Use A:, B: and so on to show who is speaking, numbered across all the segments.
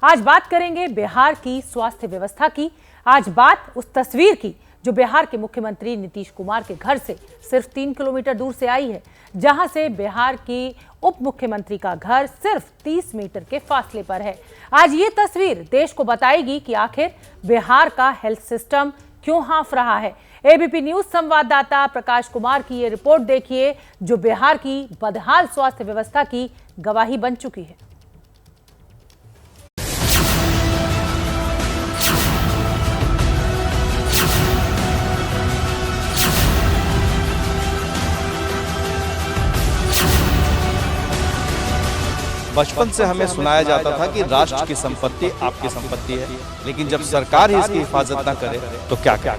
A: आज बात करेंगे बिहार की स्वास्थ्य व्यवस्था की। आज बात उस तस्वीर की जो बिहार के मुख्यमंत्री नीतीश कुमार के घर से सिर्फ 3 किलोमीटर दूर से आई है, जहां से बिहार की उप मुख्यमंत्री का घर सिर्फ 30 मीटर के फासले पर है। आज ये तस्वीर देश को बताएगी कि आखिर बिहार का हेल्थ सिस्टम क्यों हाँफ रहा है। एबीपी न्यूज संवाददाता प्रकाश कुमार की ये रिपोर्ट देखिए, जो बिहार की बदहाल स्वास्थ्य व्यवस्था की गवाही बन चुकी है।
B: बचपन से हमें सुनाया जाता था कि राष्ट्र की संपत्ति आपकी संपत्ति है, लेकिन जब सरकार ही इसकी हिफाजत न करे तो क्या क्या।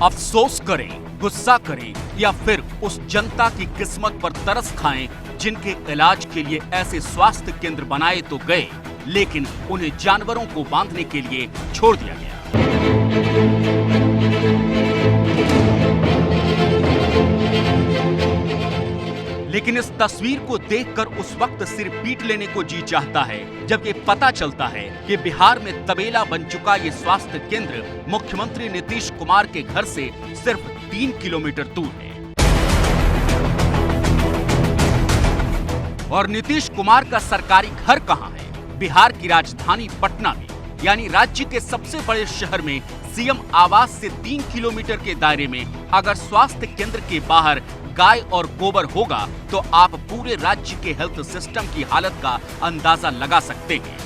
C: अफसोस करें, गुस्सा करें या फिर उस जनता की किस्मत पर तरस खाएं जिनके इलाज के लिए ऐसे स्वास्थ्य केंद्र बनाए तो गए, लेकिन उन्हें जानवरों को बांधने के लिए छोड़ दिया गया। लेकिन इस तस्वीर को देखकर उस वक्त सिर पीट लेने को जी चाहता है जब ये पता चलता है कि बिहार में तबेला बन चुका ये स्वास्थ्य केंद्र मुख्यमंत्री नीतीश कुमार के घर से सिर्फ 3 किलोमीटर दूर है। और नीतीश कुमार का सरकारी घर कहां है? बिहार की राजधानी पटना में, यानी राज्य के सबसे बड़े शहर में सीएम आवास से 3 किलोमीटर के दायरे में अगर स्वास्थ्य केंद्र के बाहर गाय और गोबर होगा तो आप पूरे राज्य के हेल्थ सिस्टम की हालत का अंदाजा लगा सकते हैं।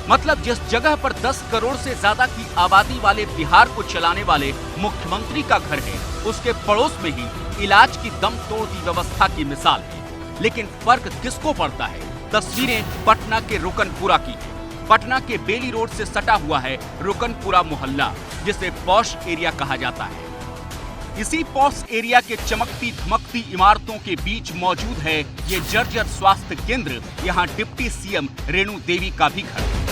C: मतलब जिस जगह पर 10 करोड़ से ज्यादा की आबादी वाले बिहार को चलाने वाले मुख्यमंत्री का घर है, उसके पड़ोस में ही इलाज की दम तोड़ती व्यवस्था की मिसाल है। लेकिन फर्क किसको पड़ता है? तस्वीरें पटना के रुकनपुरा की है। पटना के बेली रोड से सटा हुआ है रुकनपुरा मोहल्ला, जिसे पॉश एरिया कहा जाता है। इसी पॉश एरिया के चमकती धमकती इमारतों के बीच मौजूद है ये जर्जर स्वास्थ्य केंद्र। यहाँ डिप्टी सीएम रेणु देवी का भी घर है।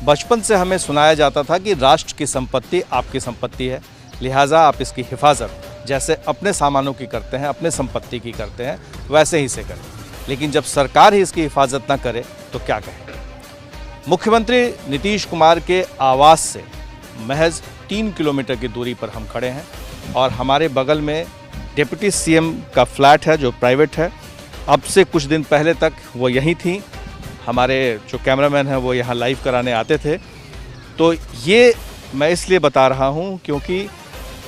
B: बचपन से हमें सुनाया जाता था कि राष्ट्र की संपत्ति आपकी संपत्ति है, लिहाजा आप इसकी हिफाजत जैसे अपने सामानों की करते हैं, अपने संपत्ति की करते हैं, वैसे ही से करें। लेकिन जब सरकार ही इसकी हिफाजत न करे तो क्या कहें। मुख्यमंत्री नीतीश कुमार के आवास से महज 3 किलोमीटर की दूरी पर हम खड़े हैं और हमारे बगल में डिप्टी सीएम का फ्लैट है जो प्राइवेट है। अब से कुछ दिन पहले तक वो यहीं थी। हमारे जो कैमरामैन हैं वो यहाँ लाइव कराने आते थे। तो ये मैं इसलिए बता रहा हूँ क्योंकि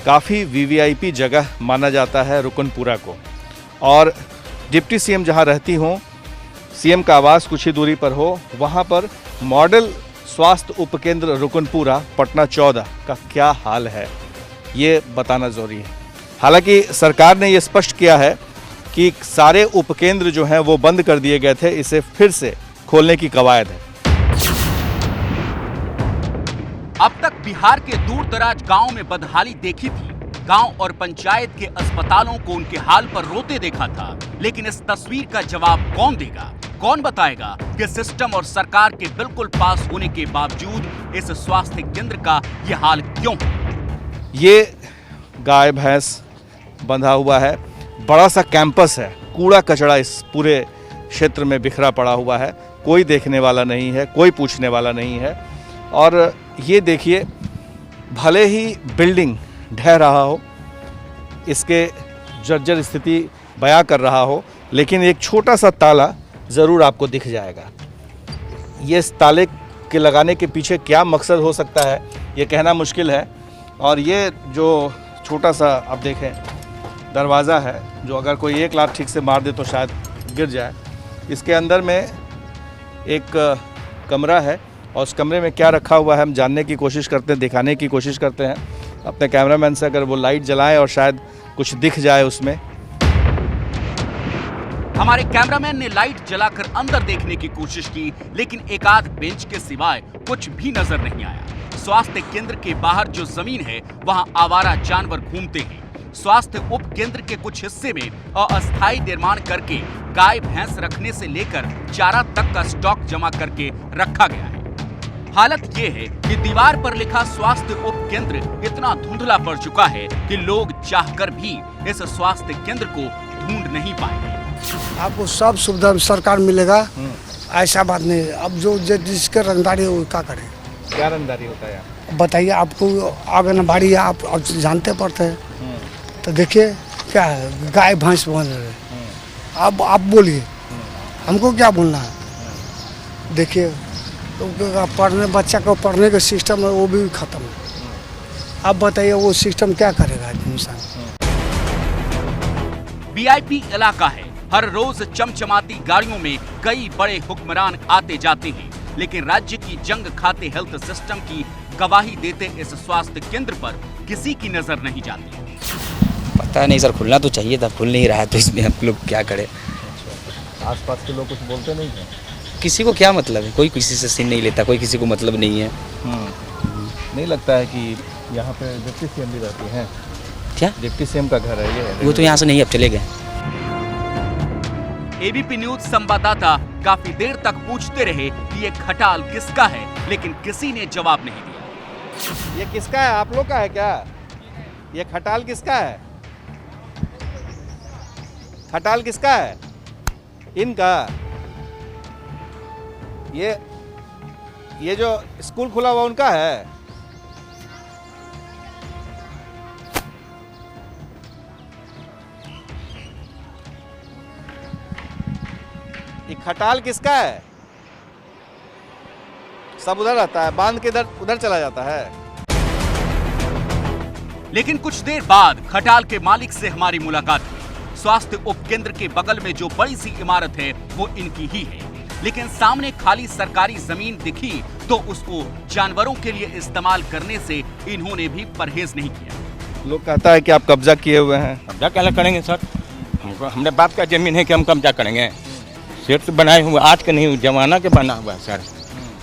B: काफ़ी वीवीआईपी जगह माना जाता है रुकनपुरा को। और डिप्टी सीएम जहाँ रहती हों, सीएम का आवास कुछ ही दूरी पर हो, वहाँ पर मॉडल स्वास्थ्य उपकेंद्र रुकनपुरा पटना 14 का क्या हाल है ये बताना जरूरी है। हालांकि सरकार ने ये स्पष्ट किया है कि सारे उपकेंद्र जो हैं वो बंद कर दिए गए थे, इसे फिर से खोलने की कवायद है।
C: अब तक बिहार के दूर दराज गाँव में बदहाली देखी थी। गांव और पंचायत के अस्पतालों को उनके हाल पर रोते देखा था। लेकिन इस तस्वीर का जवाब कौन देगा? कौन बताएगा कि सिस्टम और सरकार के बिल्कुल पास होने के बावजूद इस स्वास्थ्य केंद्र का यह हाल क्यों है?
B: ये गाय भैंस बंधा हुआ है, बड़ा सा कैंपस है, कूड़ा कचरा इस पूरे क्षेत्र में बिखरा पड़ा हुआ है। कोई देखने वाला नहीं है, कोई पूछने वाला नहीं है। और ये देखिए, भले ही बिल्डिंग ढह रहा हो, इसके जर्जर स्थिति बयां कर रहा हो, लेकिन एक छोटा सा ताला ज़रूर आपको दिख जाएगा। ये इस ताले के लगाने के पीछे क्या मकसद हो सकता है ये कहना मुश्किल है। और ये जो छोटा सा आप देखें दरवाज़ा है, जो अगर कोई एक लात ठीक से मार दे तो शायद गिर जाए। इसके अंदर में एक कमरा है और उस कमरे में क्या रखा हुआ है हम जानने की कोशिश करते हैं, दिखाने की कोशिश करते हैं अपने कैमरामैन से। अगर वो लाइट जलाएं और शायद कुछ दिख जाए उसमें।
C: हमारे कैमरामैन ने लाइट जलाकर अंदर देखने की कोशिश की, लेकिन एक आध बेंच के सिवाय कुछ भी नजर नहीं आया। स्वास्थ्य केंद्र के बाहर जो जमीन है वहां आवारा जानवर घूमते हैं। स्वास्थ्य उप केंद्र के कुछ हिस्से में अस्थायी निर्माण करके गाय भैंस रखने से लेकर चारा तक का स्टॉक जमा करके रखा गया है। हालत ये है कि दीवार पर लिखा स्वास्थ्य उप केंद्र इतना धुंधला पड़ चुका है कि लोग चाहकर भी इस स्वास्थ्य केंद्र को ढूंढ नहीं पाएंगे।
D: आपको सब सुविधा सरकार मिलेगा, ऐसा बात नहीं। अब जो जिसके रंगदारी है वो क्या करे।
B: क्या रंगदारी होता है?
D: बताइए, आपको आंगनबाड़ी आप जानते पड़ते हैं, तो देखिए क्या है, गाय भैंस बन रहे हैं। अब आप बोलिए, हमको क्या बोलना है। देखिए तो पढ़ने, बच्चा को पढ़ने का सिस्टम है वो भी खत्म है। अब बताइए वो सिस्टम क्या करेगा इंसान।
C: वीआईपी इलाका है, हर रोज चमचमाती गाड़ियों में कई बड़े हुक्मरान आते जाते हैं, लेकिन राज्य की जंग खाते हेल्थ सिस्टम की गवाही देते इस स्वास्थ्य केंद्र पर किसी की नजर नहीं जाती।
E: पता नहीं सर, खुलना तो चाहिए था, खुल नहीं रहा है, तो इसमें हम लोग क्या करें।
B: आसपास के लोग कुछ बोलते नहीं हैं?
E: किसी को क्या मतलब है, कोई किसी से सीन नहीं लेता, कोई किसी को मतलब नहीं है।
B: नहीं लगता है कि यहाँ पे डिप्टी सीएम भी रहती हैं?
E: क्या
B: डिप्टी सीएम का घर है ये?
E: वो तो यहाँ से नहीं, अब चले गए।
C: एबीपी न्यूज संवाददाता काफी देर तक पूछते रहे कि ये खटाल किसका है, लेकिन किसी ने जवाब नहीं दिया।
B: ये किसका है? आप लोग का है क्या? ये खटाल किसका है? खटाल किसका है? इनका। ये जो स्कूल खुला हुआ उनका है? ये खटाल किसका है? सब उधर रहता है, बांध के उधर चला जाता है।
C: लेकिन कुछ देर बाद खटाल के मालिक से हमारी मुलाकात हुई। स्वास्थ्य उपकेंद्र के बगल में जो बड़ी सी इमारत है वो इनकी ही है, लेकिन सामने खाली सरकारी जमीन दिखी तो उसको जानवरों के लिए इस्तेमाल करने से इन्होंने भी परहेज नहीं किया।
B: लोग कहता है कि आप कब्जा किए हुए हैं।
F: कब्जा क्या करेंगे सर, हमने बाप का जमीन है कि हम कब्जा करेंगे। सेठ बनाए हुए आज के नहीं, जमाना के बना हुआ है सर।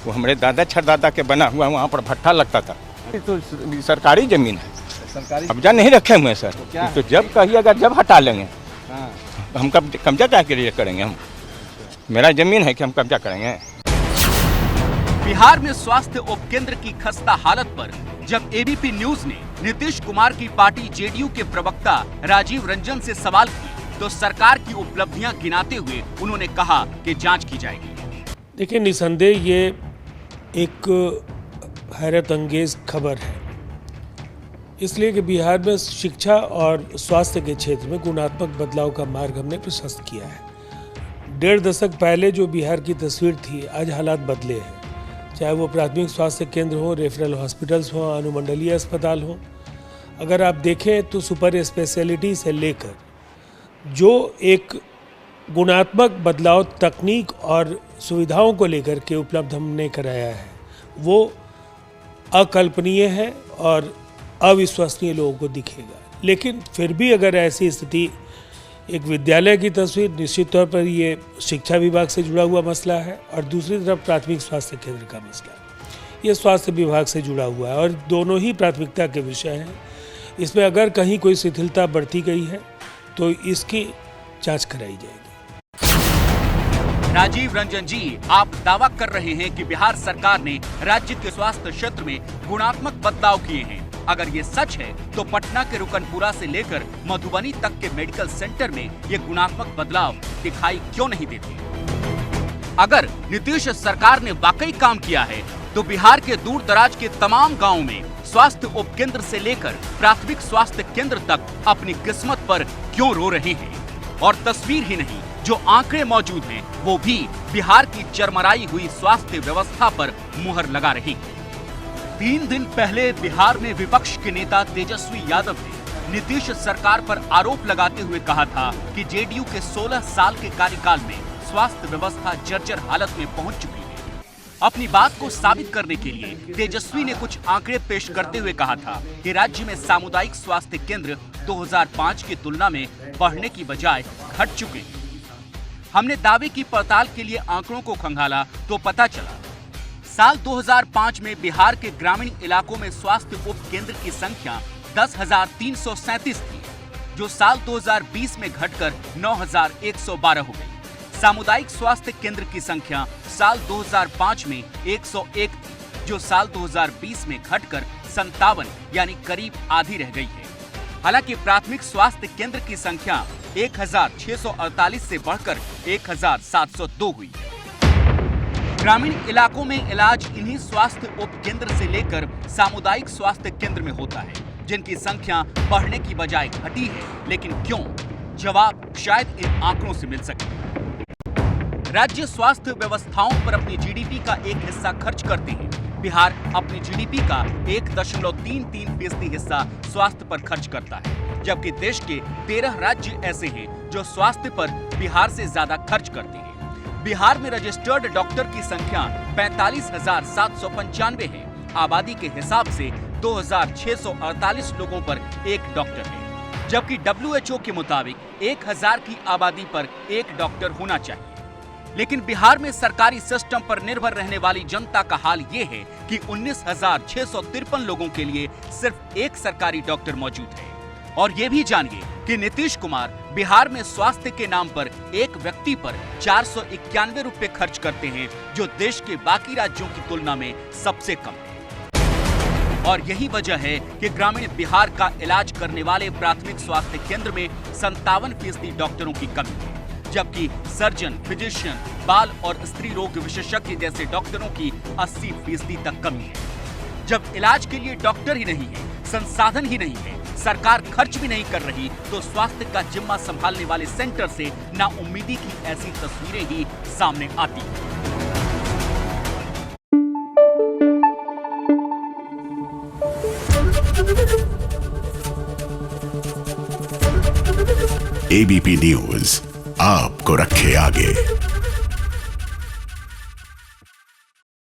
F: वो हमारे दादा छरदादा के बना हुआ, वहाँ पर भट्ठा लगता था। तो सरकारी जमीन है,
B: सरकारी
F: कब्जा नहीं रखे हुए सर। तो जब कहिएगा जब हटा लेंगे। हम कब्जा क्या के लिए करेंगे? हम मेरा जमीन है कि हम कब्जा करेंगे।
C: बिहार में स्वास्थ्य उपकेंद्र की खस्ता हालत पर जब एबीपी न्यूज ने नीतीश कुमार की पार्टी जेडीयू के प्रवक्ता राजीव रंजन से सवाल किए तो सरकार की उपलब्धियां गिनाते हुए उन्होंने कहा कि जांच की जाएगी।
G: देखिए, निसंदेह ये एक हैरत अंगेज खबर है, इसलिए कि बिहार में शिक्षा और स्वास्थ्य के क्षेत्र में गुणात्मक बदलाव का मार्ग हमने प्रशस्त किया है। 1.5 दशक पहले जो बिहार की तस्वीर थी, आज हालात बदले हैं। चाहे वो प्राथमिक स्वास्थ्य केंद्र हो, रेफरल हॉस्पिटल्स हो, अनुमंडलीय अस्पताल हो। अगर आप देखें तो सुपर स्पेशलिटी से लेकर जो एक गुणात्मक बदलाव तकनीक और सुविधाओं को लेकर के उपलब्ध हमने कराया है, वो अकल्पनीय है और अविश्वसनीय लोगों को दिखेगा। लेकिन फिर भी अगर ऐसी स्थिति, एक विद्यालय की तस्वीर, निश्चित तौर पर ये शिक्षा विभाग से जुड़ा हुआ मसला है और दूसरी तरफ प्राथमिक स्वास्थ्य केंद्र का मसला है, ये स्वास्थ्य विभाग से जुड़ा हुआ है और दोनों ही प्राथमिकता के विषय हैं। इसमें अगर कहीं कोई शिथिलता बरती गई है तो इसकी जांच कराई जाएगी।
C: राजीव रंजन जी, आप दावा कर रहे हैं कि बिहार सरकार ने राज्य के स्वास्थ्य क्षेत्र में गुणात्मक बदलाव किए हैं। अगर ये सच है तो पटना के रुकनपुरा से लेकर मधुबनी तक के मेडिकल सेंटर में ये गुणात्मक बदलाव दिखाई क्यों नहीं देते? अगर नीतीश सरकार ने वाकई काम किया है तो बिहार के दूर दराज के तमाम गांवों में स्वास्थ्य उपकेंद्र से लेकर प्राथमिक स्वास्थ्य केंद्र तक अपनी किस्मत पर क्यों रो रहे हैं? और तस्वीर ही नहीं, जो आंकड़े मौजूद हैं वो भी बिहार की चरमराई हुई स्वास्थ्य व्यवस्था पर मुहर लगा रही है। 3 दिन पहले बिहार में विपक्ष के नेता तेजस्वी यादव ने नीतीश सरकार पर आरोप लगाते हुए कहा था कि जेडीयू के 16 साल के कार्यकाल में स्वास्थ्य व्यवस्था जर्जर हालत में पहुंच चुकी है। अपनी बात को साबित करने के लिए तेजस्वी ने कुछ आंकड़े पेश करते हुए कहा था कि राज्य में सामुदायिक स्वास्थ्य केंद्र 2005 की तुलना में बढ़ने की बजाय घट चुके हैं। हमने दावे की पड़ताल के लिए आंकड़ों को खंगाला तो पता चला साल 2005 में बिहार के ग्रामीण इलाकों में स्वास्थ्य उप केंद्र की संख्या 10,337 थी, जो साल 2020 में घटकर 9,112 हो गई। सामुदायिक स्वास्थ्य केंद्र की संख्या साल 2005 में 101 थी, जो साल 2020 में घटकर 57 यानी करीब आधी रह गई है। हालांकि प्राथमिक स्वास्थ्य केंद्र की संख्या 1648 से बढ़कर 1702 हुई है। ग्रामीण इलाकों में इलाज इन्हीं स्वास्थ्य उप केंद्र से लेकर सामुदायिक स्वास्थ्य केंद्र में होता है, जिनकी संख्या बढ़ने की बजाय घटी है। लेकिन क्यों? जवाब शायद इन आंकड़ों से मिल सके। राज्य स्वास्थ्य व्यवस्थाओं पर अपनी जीडीपी का एक हिस्सा खर्च करते हैं। बिहार अपनी जीडीपी का 1.33% हिस्सा स्वास्थ्य पर खर्च करता है, जबकि देश के 13 राज्य ऐसे हैं जो स्वास्थ्य पर बिहार से ज्यादा खर्च करते हैं। बिहार में रजिस्टर्ड डॉक्टर की संख्या 45,795 है। आबादी के हिसाब से 2,648 लोगों पर एक डॉक्टर है, जबकि WHO के मुताबिक 1,000 की आबादी पर एक डॉक्टर होना चाहिए। लेकिन बिहार में सरकारी सिस्टम पर निर्भर रहने वाली जनता का हाल ये है कि 19,653 लोगों के लिए सिर्फ एक सरकारी डॉक्टर मौजूद है। और ये भी जानिए कि नीतीश कुमार बिहार में स्वास्थ्य के नाम पर एक व्यक्ति पर 491 रुपए खर्च करते हैं, जो देश के बाकी राज्यों की तुलना में सबसे कम है। और यही वजह है कि ग्रामीण बिहार का इलाज करने वाले प्राथमिक स्वास्थ्य केंद्र में 57% डॉक्टरों की कमी है, जबकि सर्जन, फिजिशियन, बाल और स्त्री रोग विशेषज्ञ जैसे डॉक्टरों की 80% तक कमी है। जब इलाज के लिए डॉक्टर ही नहीं है, संसाधन ही नहीं है, सरकार खर्च भी नहीं कर रही, तो स्वास्थ्य का जिम्मा संभालने वाले सेंटर से नाउम्मीदी की ऐसी तस्वीरें ही सामने आती हैं।
H: एबीपी न्यूज आपको रखे आगे।